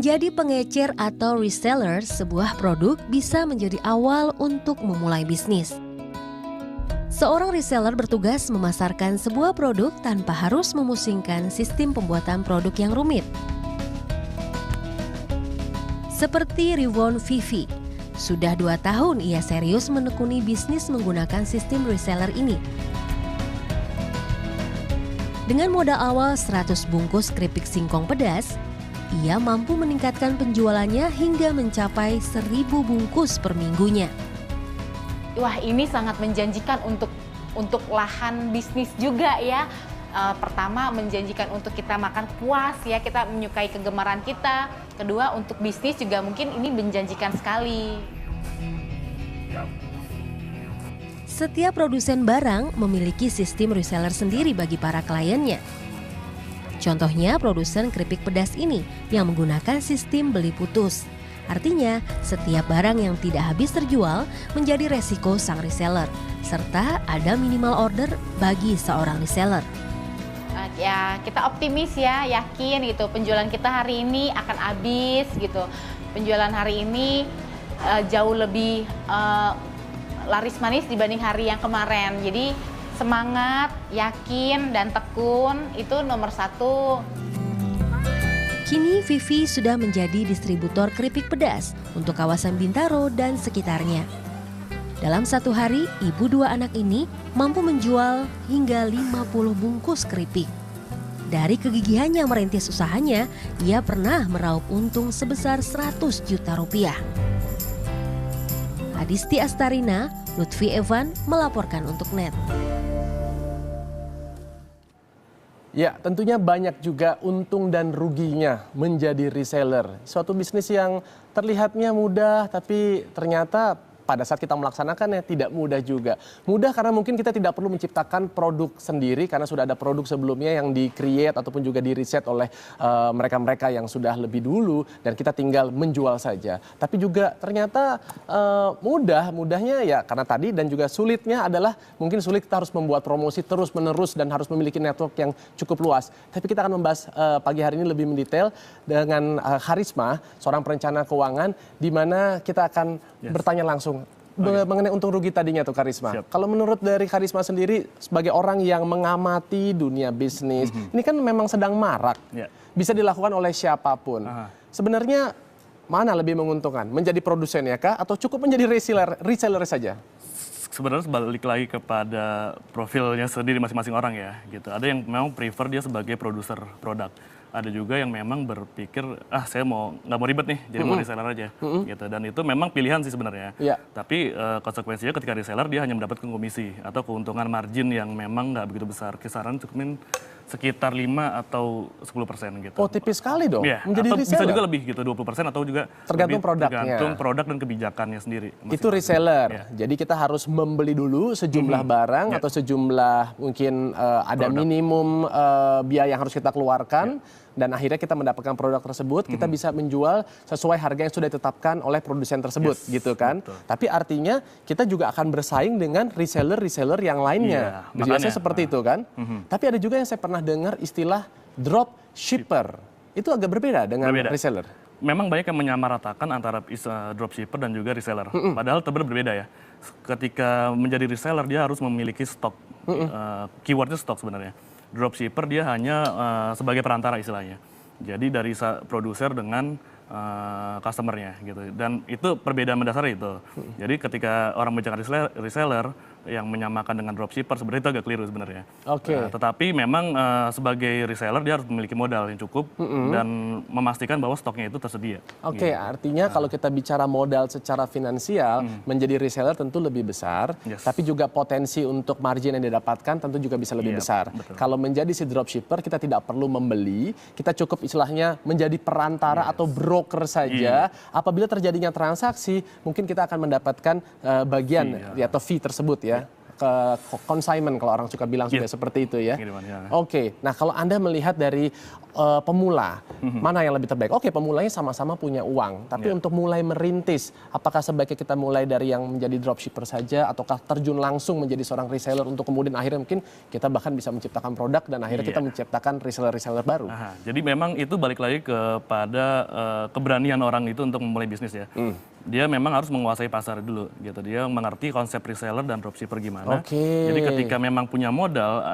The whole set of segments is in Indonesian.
Menjadi pengecer atau reseller sebuah produk bisa menjadi awal untuk memulai bisnis. Seorang reseller bertugas memasarkan sebuah produk tanpa harus memusingkan sistem pembuatan produk yang rumit. Seperti Rivon Vivi, sudah 2 tahun ia serius menekuni bisnis menggunakan sistem reseller ini. Dengan modal awal 100 bungkus keripik singkong pedas, ia mampu meningkatkan penjualannya hingga mencapai 1.000 bungkus per minggunya. Wah, ini sangat menjanjikan untuk lahan bisnis juga ya. Pertama, menjanjikan untuk kita makan puas ya, kita menyukai kegemaran kita. Kedua, untuk bisnis juga mungkin ini menjanjikan sekali. Setiap produsen barang memiliki sistem reseller sendiri bagi para kliennya. Contohnya produsen keripik pedas ini yang menggunakan sistem beli putus. Artinya, setiap barang yang tidak habis terjual menjadi resiko sang reseller, serta ada minimal order bagi seorang reseller. Ya, kita optimis ya, yakin gitu penjualan kita hari ini akan habis gitu. Penjualan hari ini jauh lebih laris manis dibanding hari yang kemarin. Jadi semangat, yakin, dan tekun itu nomor 1. Kini Vivi sudah menjadi distributor keripik pedas untuk kawasan Bintaro dan sekitarnya. Dalam 1 hari, ibu 2 anak ini mampu menjual hingga 50 bungkus keripik. Dari kegigihannya merintis usahanya, ia pernah meraup untung sebesar 100 juta rupiah. Adisti Astarina, Lutfi Evan melaporkan untuk NET. Ya, tentunya banyak juga untung dan ruginya menjadi reseller. Suatu bisnis yang terlihatnya mudah, tapi ternyata pada saat kita melaksanakannya tidak mudah juga. Mudah karena mungkin kita tidak perlu menciptakan produk sendiri karena sudah ada produk sebelumnya yang di-create ataupun juga di-riset oleh mereka-mereka yang sudah lebih dulu dan kita tinggal menjual saja. Tapi juga ternyata mudahnya ya karena tadi dan juga sulitnya adalah mungkin sulit kita harus membuat promosi terus-menerus dan harus memiliki network yang cukup luas. Tapi kita akan membahas pagi hari ini lebih mendetail dengan Karisma, seorang perencana keuangan di mana kita akan bertanya langsung mengenai untung rugi tadinya tuh Karisma. Siap. Kalau menurut dari Karisma sendiri sebagai orang yang mengamati dunia bisnis, ini kan memang sedang marak. Bisa dilakukan oleh siapapun. Sebenarnya mana lebih menguntungkan? Menjadi produsen ya kah atau cukup menjadi reseller saja? Sebenarnya balik lagi kepada profilnya sendiri masing-masing orang ya gitu. Ada yang memang prefer dia sebagai produser produk. Ada juga yang memang berpikir saya nggak mau ribet nih jadi mau reseller aja gitu, dan itu memang pilihan sih sebenarnya. Tapi konsekuensinya ketika reseller dia hanya mendapatkan komisi atau keuntungan margin yang memang nggak begitu besar, kisaran cukup sekitar 5 atau 10% gitu. Oh, tipis sekali dong. Menjadi atau reseller bisa juga lebih gitu 20% atau juga tergantung produknya. Tergantung produk dan kebijakannya sendiri. Itu reseller. Jadi kita harus membeli dulu sejumlah barang atau sejumlah mungkin ada minimum biaya yang harus kita keluarkan. Dan akhirnya kita mendapatkan produk tersebut, kita bisa menjual sesuai harga yang sudah ditetapkan oleh produsen tersebut, gitu kan. Betul. Tapi artinya kita juga akan bersaing dengan reseller yang lainnya. Biasanya seperti itu kan. Tapi ada juga yang saya pernah dengar istilah drop shipper. Itu agak berbeda dengan reseller. Memang banyak yang menyamaratakan antara dropshipper dan juga reseller. Padahal berbeda ya. Ketika menjadi reseller dia harus memiliki stok. Keywordnya stok sebenarnya. Dropshipper dia hanya sebagai perantara istilahnya. Jadi dari produser dengan customernya gitu. Dan itu perbedaan mendasar itu. Jadi ketika orang bicara reseller yang menyamakan dengan dropshipper sebenarnya itu agak keliru sebenarnya. Tetapi memang sebagai reseller dia harus memiliki modal yang cukup dan memastikan bahwa stoknya itu tersedia. Artinya kalau kita bicara modal secara finansial menjadi reseller tentu lebih besar, tapi juga potensi untuk margin yang didapatkan tentu juga bisa lebih besar. Kalau menjadi si dropshipper kita tidak perlu membeli, kita cukup istilahnya menjadi perantara atau broker saja. Apabila terjadinya transaksi, mungkin kita akan mendapatkan bagian atau fee tersebut ya. ke consignment kalau orang suka bilang sudah seperti itu ya. Pengiriman, ya. Oke, nah kalau Anda melihat dari pemula, mana yang lebih terbaik? Oke, pemulanya sama-sama punya uang, tapi untuk mulai merintis, apakah sebaiknya kita mulai dari yang menjadi dropshipper saja, ataukah terjun langsung menjadi seorang reseller untuk kemudian akhirnya mungkin kita bahkan bisa menciptakan produk dan akhirnya kita menciptakan reseller-reseller baru? Jadi memang itu balik lagi kepada keberanian orang itu untuk memulai bisnis ya. Dia memang harus menguasai pasar dulu gitu. Dia mengerti konsep reseller dan dropshipper gimana. Jadi ketika memang punya modal,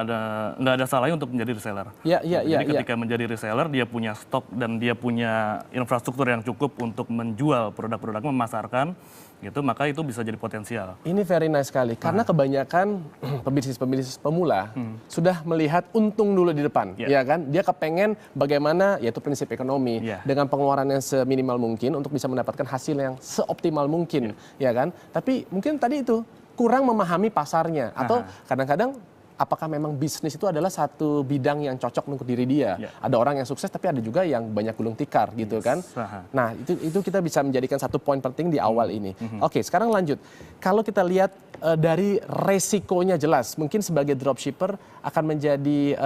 nggak ada salahnya untuk menjadi reseller. Jadi ketika menjadi reseller, dia punya stok dan dia punya infrastruktur yang cukup untuk menjual produk-produknya, memasarkan gitu, maka itu bisa jadi potensial. Ini very nice sekali, karena kebanyakan pebisnis pemula sudah melihat untung dulu di depan, ya kan? Dia kepengen bagaimana, yaitu prinsip ekonomi, dengan pengeluaran yang seminimal mungkin untuk bisa mendapatkan hasil yang seoptimal mungkin, ya kan? Tapi mungkin tadi itu kurang memahami pasarnya, atau kadang-kadang apakah memang bisnis itu adalah satu bidang yang cocok untuk diri dia. Ada orang yang sukses tapi ada juga yang banyak gulung tikar gitu kan. Nah itu kita bisa menjadikan satu poin penting di awal ini. Oke, sekarang lanjut. Kalau kita lihat dari resikonya jelas, mungkin sebagai dropshipper akan menjadi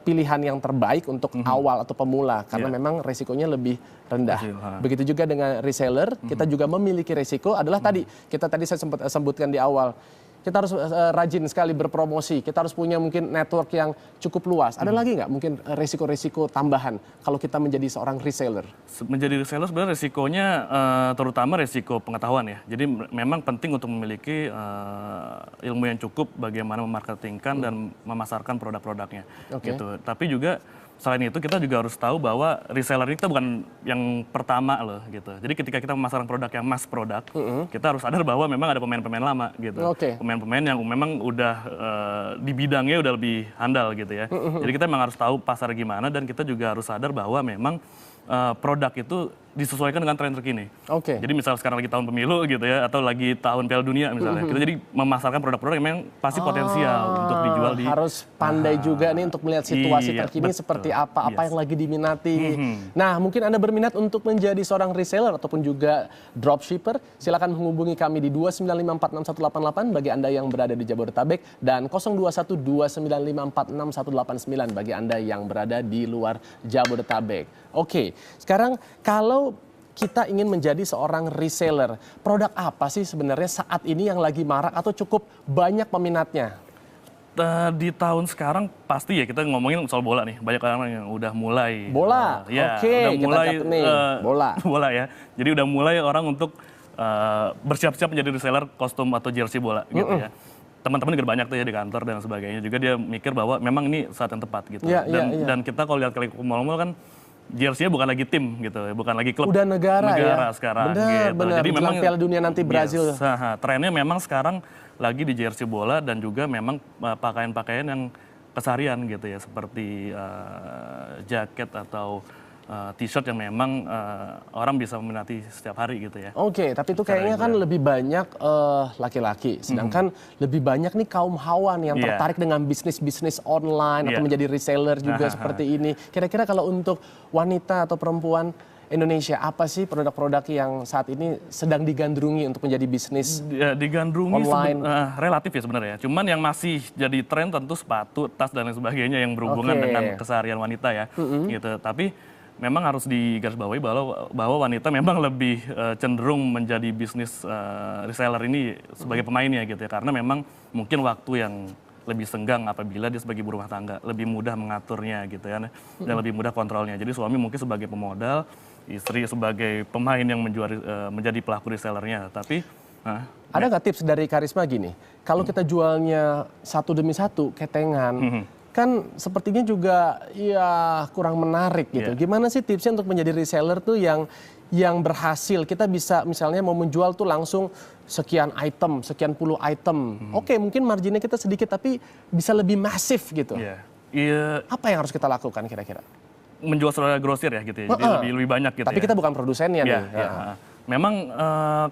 pilihan yang terbaik untuk awal atau pemula karena memang resikonya lebih rendah. Begitu juga dengan reseller, kita juga memiliki resiko adalah kita tadi saya sempat sebutkan di awal. Kita harus rajin sekali berpromosi, kita harus punya mungkin network yang cukup luas. Ada lagi nggak mungkin resiko-resiko tambahan kalau kita menjadi seorang reseller? Menjadi reseller sebenarnya resikonya terutama resiko pengetahuan ya. Jadi memang penting untuk memiliki ilmu yang cukup bagaimana memarketingkan dan memasarkan produk-produknya. Gitu. Tapi juga selain itu kita juga harus tahu bahwa reseller itu bukan yang pertama loh gitu. Jadi ketika kita memasarkan produk yang mass produk, kita harus sadar bahwa memang ada pemain-pemain lama gitu. Pemain-pemain yang memang udah di bidangnya udah lebih handal gitu ya. Jadi kita memang harus tahu pasar gimana dan kita juga harus sadar bahwa memang produk itu disesuaikan dengan tren terkini. Jadi misal sekarang lagi tahun pemilu gitu ya, atau lagi tahun Piala Dunia misalnya, kita jadi memasarkan produk-produk yang memang pasti potensial untuk dijual di. Harus pandai juga nih untuk melihat situasi terkini seperti apa yang lagi diminati. Nah, mungkin Anda berminat untuk menjadi seorang reseller ataupun juga dropshipper, silakan menghubungi kami di 295461188 bagi Anda yang berada di Jabodetabek dan 021295461189 bagi Anda yang berada di luar Jabodetabek. Oke, sekarang kalau kita ingin menjadi seorang reseller, produk apa sih sebenarnya saat ini yang lagi marak atau cukup banyak peminatnya? Di tahun sekarang pasti ya kita ngomongin soal bola nih, banyak orang yang udah mulai. Bola, udah mulai kita nih, bola ya. Jadi udah mulai orang untuk bersiap-siap menjadi reseller kostum atau jersey bola gitu ya. Teman-teman juga banyak tuh ya di kantor dan sebagainya. Juga dia mikir bahwa memang ini saat yang tepat gitu. Dan kita kalau lihat kali mal-mal kan jersey-nya bukan lagi tim gitu, bukan lagi klub. Udah negara ya? Sekarang. Benar. Jadi memang Piala Dunia nanti Brazil. Trennya memang sekarang lagi di jersey bola dan juga memang pakaian-pakaian yang keseharian gitu ya, seperti jaket atau t-shirt yang memang orang bisa meminati setiap hari gitu ya. Tapi itu kayaknya kan lebih banyak laki-laki, sedangkan lebih banyak nih kaum hawan yang tertarik dengan bisnis-bisnis online atau menjadi reseller juga seperti ini. Kira-kira kalau untuk wanita atau perempuan Indonesia, apa sih produk-produk yang saat ini sedang digandrungi untuk menjadi bisnis digandrungi online? Relatif ya sebenarnya. Cuman yang masih jadi tren tentu sepatu, tas dan lain sebagainya yang berhubungan dengan keseharian wanita ya. Gitu. Tapi memang harus digarisbawahi bahwa wanita memang lebih cenderung menjadi bisnis reseller ini sebagai pemainnya gitu ya. Karena memang mungkin waktu yang lebih senggang apabila dia sebagai ibu rumah tangga, lebih mudah mengaturnya gitu ya, dan lebih mudah kontrolnya. Jadi suami mungkin sebagai pemodal, istri sebagai pemain yang menjadi pelaku resellernya. Tapi ada nggak tips dari Karisma gini? Kalau kita jualnya satu demi satu ketengan, kan sepertinya juga ya kurang menarik gitu. Gimana sih tipsnya untuk menjadi reseller tuh yang berhasil? Kita bisa misalnya mau menjual tuh langsung sekian item, sekian puluh item. Mungkin marginnya kita sedikit tapi bisa lebih masif gitu. Apa yang harus kita lakukan kira-kira? Menjual secara grosir ya gitu ya, jadi lebih banyak gitu. Tapi kita bukan produsennya nih. Memang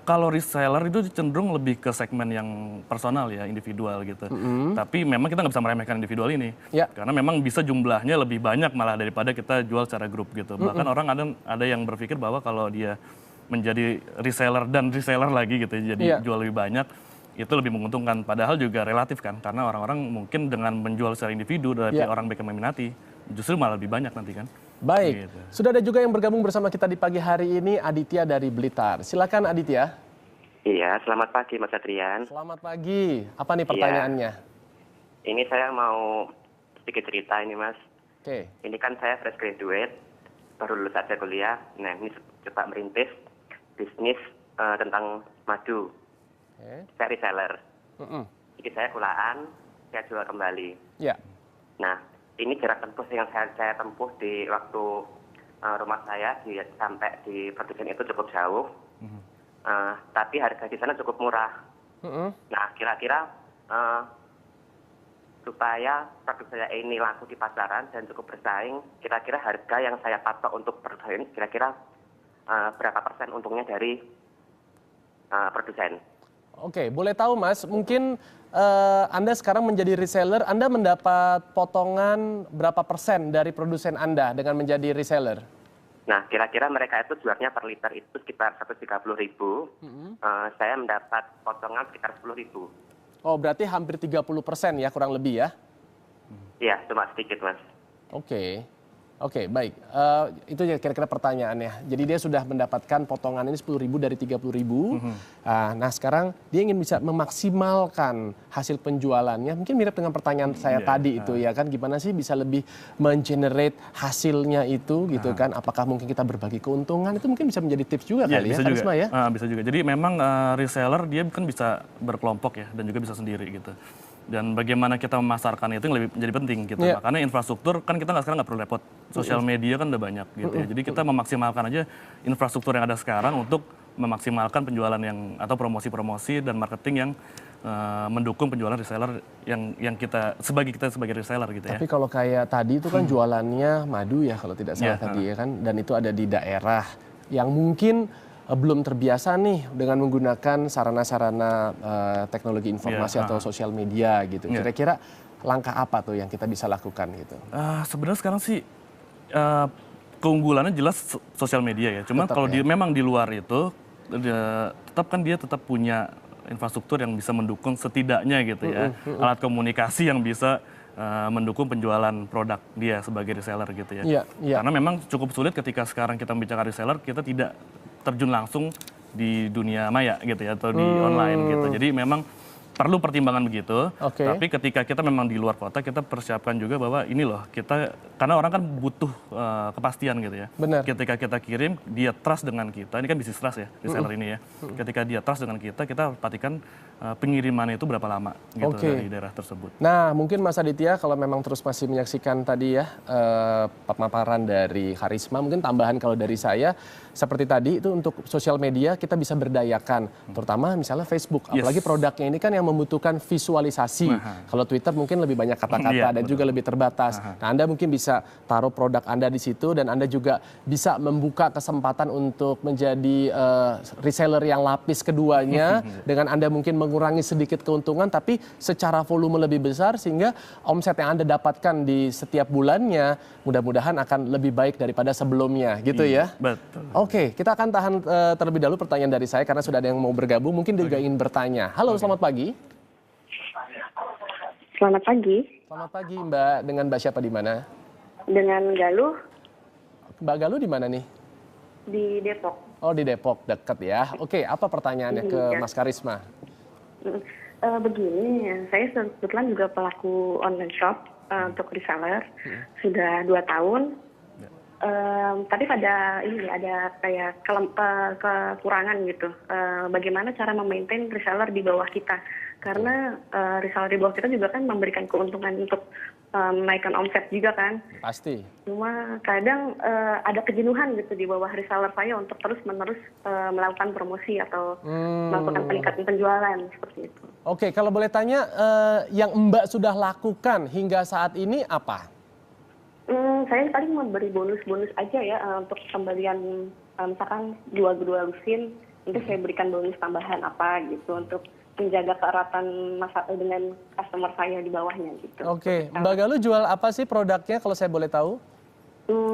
kalau reseller itu cenderung lebih ke segmen yang personal ya, individual gitu. Tapi memang kita nggak bisa meremehkan individual ini, karena memang bisa jumlahnya lebih banyak malah daripada kita jual secara grup gitu. Bahkan orang ada yang berpikir bahwa kalau dia menjadi reseller dan reseller lagi gitu, jadi jual lebih banyak, itu lebih menguntungkan. Padahal juga relatif kan, karena orang-orang mungkin dengan menjual secara individu dari orang baik yang meminati, justru malah lebih banyak nanti kan. Baik, Gitu. sudah ada juga yang bergabung bersama kita di pagi hari ini, Aditya dari Blitar. Silakan Aditya. Iya, selamat pagi Mas Adrian. Selamat pagi, apa nih pertanyaannya? Ini saya mau sedikit cerita ini Mas. Oke. Ini kan saya fresh graduate, baru lulus aja kuliah. Nah, ini coba merintis bisnis tentang madu. Oke. Saya reseller. Mm-mm. Jadi saya kulaan, saya jual kembali. Ya. Nah, ini jarak tempuh yang saya tempuh di waktu rumah saya sampai di produsen itu cukup jauh. Tapi harga di sana cukup murah. Mm-mm. Nah, kira-kira supaya produk saya ini laku di pasaran dan cukup bersaing, kira-kira harga yang saya patok untuk produk ini kira-kira berapa persen untungnya dari produsen? Oke, boleh tahu Mas, mungkin Anda sekarang menjadi reseller, Anda mendapat potongan berapa persen dari produsen Anda dengan menjadi reseller? Nah, kira-kira mereka itu jualnya per liter itu sekitar 130.000. Saya mendapat potongan sekitar 10.000. Oh, berarti hampir 30% ya, kurang lebih ya? Iya, cuma sedikit, Mas. Oke. Oke, baik. Itu ya kira-kira pertanyaannya. Jadi dia sudah mendapatkan potongan ini 10.000 dari 30.000. Nah, sekarang dia ingin bisa memaksimalkan hasil penjualannya. Mungkin mirip dengan pertanyaan saya tadi itu ya kan. Gimana sih bisa lebih mengenerate hasilnya itu gitu kan. Apakah mungkin kita berbagi keuntungan? Itu mungkin bisa menjadi tips juga kali bisa ya, juga. Karisma ya? Bisa juga. Jadi memang reseller dia kan bisa berkelompok ya dan juga bisa sendiri gitu. Dan bagaimana kita memasarkan itu yang lebih menjadi penting gitu. Makanya infrastruktur kan kita sekarang nggak perlu repot. Sosial media kan udah banyak gitu ya. Jadi kita memaksimalkan aja infrastruktur yang ada sekarang untuk memaksimalkan penjualan yang atau promosi-promosi dan marketing yang mendukung penjualan reseller yang kita sebagai reseller gitu ya. Tapi kalau kayak tadi itu kan jualannya madu ya kalau tidak salah tadi ya kan. Dan itu ada di daerah yang mungkin belum terbiasa nih dengan menggunakan sarana-sarana teknologi informasi atau sosial media gitu. Kira-kira langkah apa tuh yang kita bisa lakukan gitu? Sebenarnya sekarang sih keunggulannya jelas sosial media ya. Cuman kalau memang di luar itu dia tetap punya infrastruktur yang bisa mendukung setidaknya gitu ya. Alat komunikasi yang bisa mendukung penjualan produk dia sebagai reseller gitu ya. Karena memang cukup sulit ketika sekarang kita bicara reseller, kita tidak terjun langsung di dunia maya gitu ya atau di online gitu. Jadi memang perlu pertimbangan begitu. Tapi ketika kita memang di luar kota, kita persiapkan juga bahwa ini loh karena orang kan butuh kepastian gitu ya. Benar. Ketika kita kirim, dia trust dengan kita. Ini kan bisnis trust ya, reseller ini ya. Ketika dia trust dengan kita perhatikan pengirimannya itu berapa lama gitu dari daerah tersebut. Nah, mungkin Mas Aditya kalau memang terus masih menyaksikan tadi ya pemaparan dari Karisma, mungkin tambahan kalau dari saya seperti tadi itu untuk sosial media kita bisa berdayakan, terutama misalnya Facebook, apalagi produknya ini kan yang membutuhkan visualisasi. Kalau Twitter mungkin lebih banyak kata-kata dan juga lebih terbatas. Nah, Anda mungkin bisa taruh produk Anda di situ dan Anda juga bisa membuka kesempatan untuk menjadi reseller yang lapis keduanya dengan Anda mungkin mengurangi sedikit keuntungan tapi secara volume lebih besar sehingga omset yang Anda dapatkan di setiap bulannya mudah-mudahan akan lebih baik daripada sebelumnya gitu ya. Betul. Oke, kita akan tahan terlebih dahulu pertanyaan dari saya karena sudah ada yang mau bergabung mungkin juga ingin bertanya. Halo, selamat pagi. Selamat pagi. Selamat pagi Mbak, dengan Mbak siapa di mana? Dengan Galuh Mbak Galuh di mana nih? di Depok. Oh di Depok, dekat ya. Oke, apa pertanyaannya ke Mas Karisma? Begini, saya kebetulan juga pelaku online shop untuk reseller. Sudah 2 tahun. Tapi ada kayak kekurangan gitu. Bagaimana cara memaintain reseller di bawah kita? Karena reseller di bawah kita juga kan memberikan keuntungan untuk menaikkan omset juga kan. Pasti. Cuma kadang ada kejenuhan gitu di bawah reseller saya untuk terus-menerus melakukan promosi atau melakukan peningkatan penjualan seperti itu. Oke, kalau boleh tanya yang Mbak sudah lakukan hingga saat ini apa? Saya paling memberi bonus-bonus aja ya untuk pembelian misalkan dua lusin, nanti saya berikan bonus tambahan apa gitu untuk menjaga keeratan dengan customer saya di bawahnya gitu. Oke, Mbak Galuh jual apa sih produknya kalau saya boleh tahu?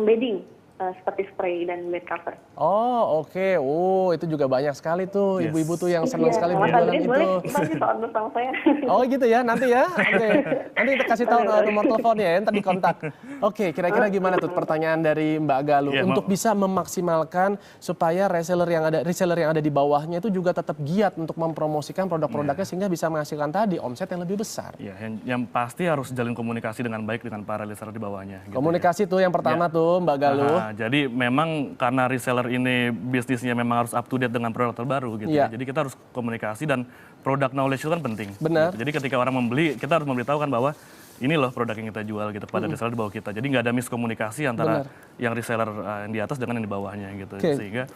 Bedding. seperti spray dan bed cover. Oh, oke. Oh, itu juga banyak sekali tuh Yes. ibu-ibu tuh yang senang Iya, sekali Mas berjualan Andri itu. boleh bagi order sama saya. Oh gitu ya, nanti ya. Oke. Nanti kita kasih tahu nomor teleponnya ya, nanti dikontak. Oke, kira-kira gimana tuh pertanyaan dari Mbak Galuh Iya, untuk bisa memaksimalkan supaya reseller yang ada di bawahnya itu juga tetap giat untuk mempromosikan produk-produknya sehingga bisa menghasilkan tadi omset yang lebih besar. Ya, yang pasti harus jalin komunikasi dengan baik dengan para reseller di bawahnya. Gitu Komunikasi tuh yang pertama tuh Mbak Galuh. Nah, jadi memang karena reseller ini bisnisnya memang harus up to date dengan produk terbaru gitu. Iya. Jadi kita harus komunikasi dan product knowledge itu kan penting. Benar. Gitu. Jadi ketika orang membeli, kita harus memberitahukan bahwa ini loh produk yang kita jual gitu kepada reseller di bawah kita. Jadi nggak ada miskomunikasi antara yang reseller yang di atas dengan yang di bawahnya gitu. Oke. Sehingga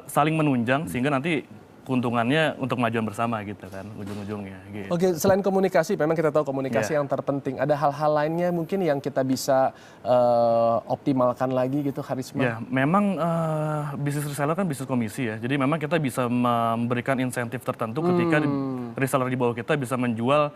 saling menunjang sehingga nanti keuntungannya untuk kemajuan bersama gitu kan ujung-ujungnya gitu. Oke, selain komunikasi, memang kita tahu komunikasi Iya. yang terpenting. Ada hal-hal lainnya mungkin yang kita bisa optimalkan lagi gitu, Karisma? Ya, memang bisnis reseller kan bisnis komisi ya. Jadi memang kita bisa memberikan insentif tertentu ketika reseller di bawah kita bisa menjual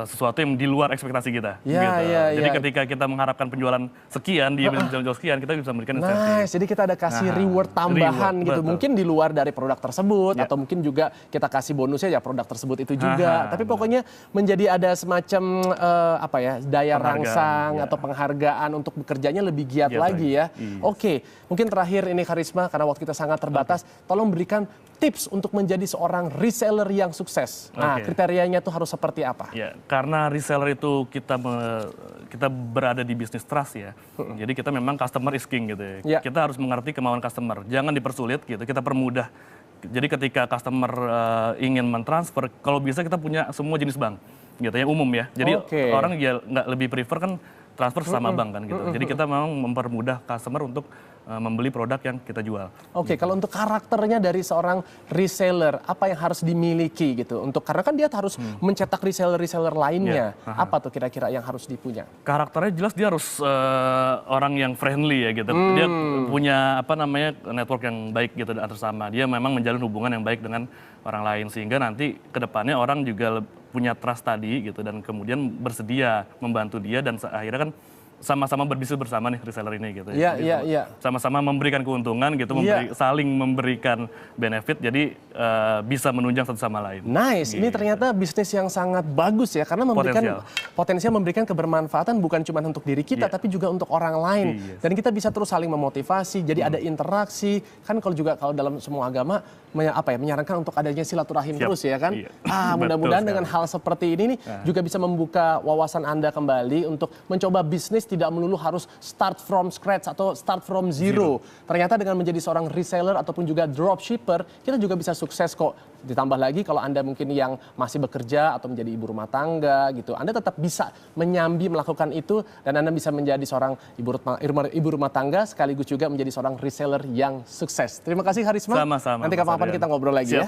sesuatu yang di luar ekspektasi kita. Ya, gitu. ya, Jadi ya. ketika kita mengharapkan penjualan sekian, dia menjual sekian, kita bisa memberikan insentif. Nice, jadi kita ada kasih Nah, reward tambahan reward, gitu. betul. Mungkin di luar dari produk tersebut Ya. atau mungkin juga kita kasih bonusnya ya produk tersebut itu juga. Tapi Benar. pokoknya menjadi ada semacam apa ya, daya Penghargaan, rangsang ya. atau penghargaan untuk bekerjanya lebih giat Giat lagi ya. lagi, iya. Oke, mungkin terakhir ini Karisma karena waktu kita sangat terbatas, tolong berikan tips untuk menjadi seorang reseller yang sukses. Nah, Oke. kriterianya tuh harus seperti apa? Ya, karena reseller itu kita berada di bisnis trust ya. Jadi kita memang customer is king gitu ya. Ya. Kita harus mengerti kemauan customer. Jangan dipersulit gitu. Kita permudah. Jadi ketika customer ingin mentransfer, kalau bisa kita punya semua jenis bank gitu ya umum ya. Jadi Oke. orang ya nggak lebih prefer kan transfer sama bank kan gitu. Jadi kita memang mempermudah customer untuk membeli produk yang kita jual. Oke, kalau untuk karakternya dari seorang reseller, apa yang harus dimiliki gitu? Karena kan dia harus mencetak reseller-reseller lainnya. Ya, Apa tuh kira-kira yang harus dipunya? Karakternya jelas dia harus orang yang friendly ya gitu. Dia punya network yang baik gitu antar sama. Dia memang menjalin hubungan yang baik dengan orang lain sehingga nanti kedepannya orang juga punya trust tadi gitu dan kemudian bersedia membantu dia dan akhirnya kan sama-sama berbisnis bersama nih reseller ini gitu. Iya, Jadi iya, iya. Sama-sama memberikan keuntungan gitu, Iya. saling memberikan benefit jadi bisa menunjang satu sama lain. Nice, ini ternyata bisnis yang sangat bagus ya karena memberikan potensial memberikan kebermanfaatan bukan cuma untuk diri kita tapi juga untuk orang lain. Yes. Dan kita bisa terus saling memotivasi, jadi ada interaksi. Kan kalau dalam semua agama menyarankan untuk adanya silaturahim Siap. terus ya kan. Iya. Mudah-mudahan Betul dengan hal seperti ini nih juga bisa membuka wawasan Anda kembali untuk mencoba bisnis tidak melulu harus start from scratch atau start from zero. Ternyata dengan menjadi seorang reseller ataupun juga dropshipper, kita juga bisa sukses kok. Ditambah lagi kalau Anda mungkin yang masih bekerja atau menjadi ibu rumah tangga gitu, Anda tetap bisa menyambi melakukan itu dan Anda bisa menjadi seorang ibu rumah tangga sekaligus juga menjadi seorang reseller yang sukses. Terima kasih Karisma. Sama-sama, Nanti Mas kapan-kapan Adrian. kita ngobrol lagi Siap. ya.